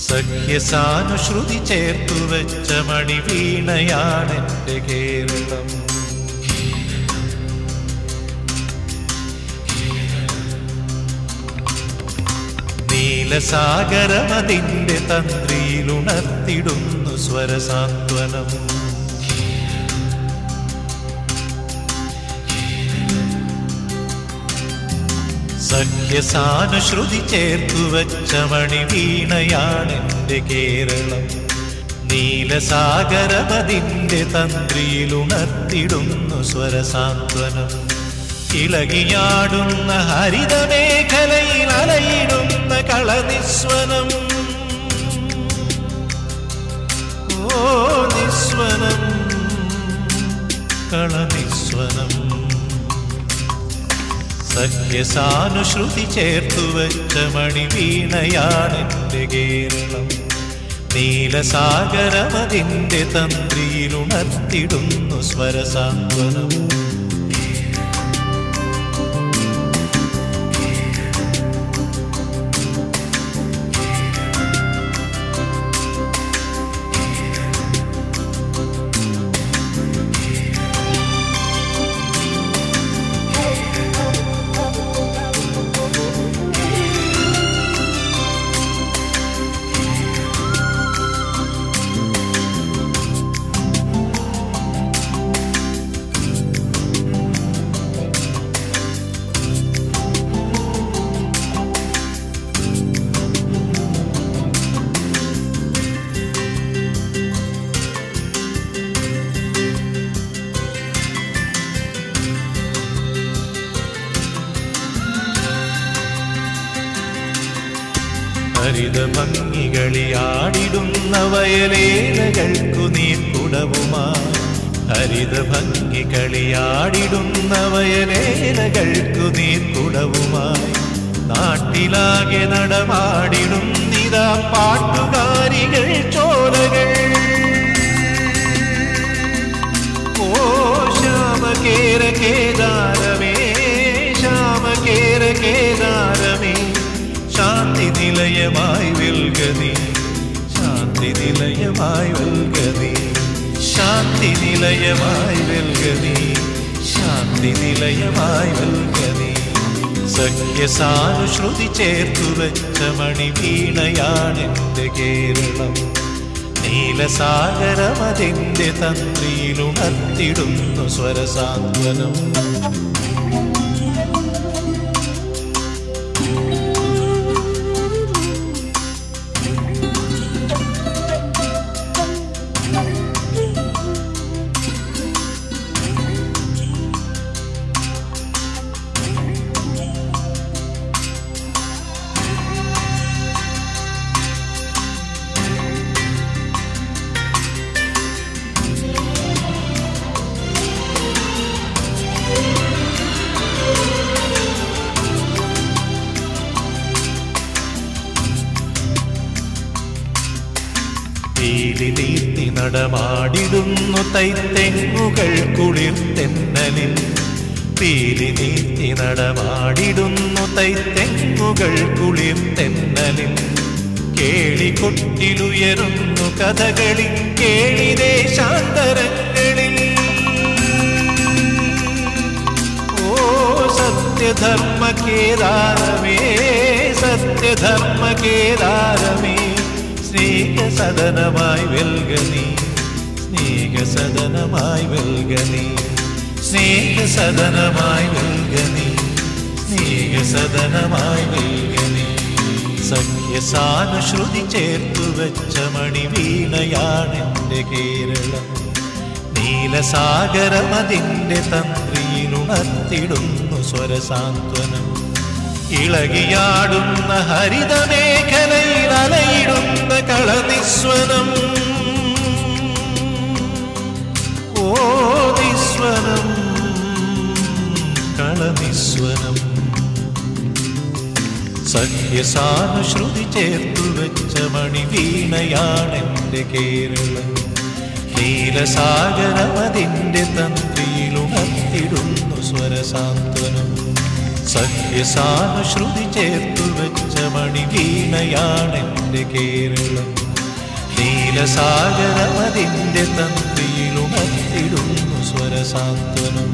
സഖ്യസാനുശ്രുതി ചേർത്തുവെച്ച മണിവീണയാണെന്റെ കേരളം. നീലസാഗരമതിന്റെ തന്ത്രിയിലുണർത്തിടുന്നു സ്വരസാന്ത്വനം. സഖ്യസാനുശ്രുതി ചേർത്തുവെച്ച മണിവീണയാണെന്റെ കേരളം. നീലസാഗരമതിന്റെ തന്ത്രിയിലുണർത്തിടുന്നു സ്വരസാന്ത്വനം. ഇളകിയാടുന്ന ഹരിതമേഖലയിൽ അലയിടുന്ന കളനിസ്വനം. ഓ നിസ്വനം, കളനിസ്വനം. സഖ്യസാനുശ്രുതി ചേർത്തുവെച്ച മണിവീണയാണെന്റെ കേരളം. നീലസാഗരമതിന്റെ തന്ത്രിയിലുണർത്തിടുന്നു സ്വരസാന്ത്വനം. ഹരിതഭംഗികളിയാടിടുന്ന വയലേലകൾക്കു നീർക്കുടവുമായി. ഹരിതഭംഗികളിയാടിടുന്ന വയലേലകൾക്കു നീർക്കുടവുമായി. നാട്ടിലാകെ നടമാടിടുന്നിതാ പാട്ടുകാരികൾ ചോലകൾ. ഓ ശ്യാമകേര കേദാരമേ, ശ്യാമകേര കേദാരമേ, ശാന്തി നിലയമായി വെൽകനീ, ശാന്തി നിലയമായി വെൽകനീ, ശാന്തി നിലയമായി വെൽകനീ, ശാന്തി നിലയമായി വെൽകനീ. സഖ്യസാനുശ്രുതി ചേർത്തുവെച്ച മണിവീണയാണെന്റെ കേരളം. നീലസാഗരമതിന്റെ തന്ത്രിയിലുണർത്തിടുന്നു സ്വരസാന്ത്വനം. നീർത്തി നടമാടിടുന്നു തൈത്തെങ്ങുകൾ കുളിർത്തെന്നലിൽ. പീലി നീർത്തി നടമാടിടുന്നു തൈത്തെങ്ങുകൾ കുളിർത്തെന്നലിൽ. കേളികൊട്ടിലുയരുന്നു കഥകളി കേളി ദേശാന്തരങ്ങളിൽ. ഓ സത്യധർമ്മ കേദാരമേ, സത്യധർമ്മ കേദാരമേ, സ്നേഹസദനമായി വെൽകനീ, സ്നേഹസദനമായി വെൽകനീ, സ്നേഹസദനമായി വെൽകനീ, സ്നേഹസദനമായി വെൽകനീ. സഖ്യസാനുശ്രുതി ചേർത്തുവെച്ച മണിവീണയാണെന്റെ കേരളം. നീലസാഗരമതിന്റെ തന്ത്രിയിലുണർത്തിടുന്നു സ്വരസാന്ത്വനം. ഇളകിയാടുന്ന ഹരിതമേഖലയിൽ അലയിടുന്ന കളനിസ്വനം. ഓ നിസ്വനം, കളനിസ്വനം. സഖ്യസാനുശ്രുതി ചേർത്തുവെച്ച മണിവീണയാണെന്റെ കേരളം. നീലസാഗരമതിന്റെ തന്ത്രിയിലുണർത്തിടുന്നു സ്വരസാന്ത്വനം. സഹ്യസാനുശ്രുതി ചേർത്തു വെച്ച മണിവീണയാണെൻ്റെ കേരളം. നീലസാഗരമതിൻ്റെ തന്ത്രിയിലുണർത്തിടുന്നു സ്വരസാന്ത്വനം.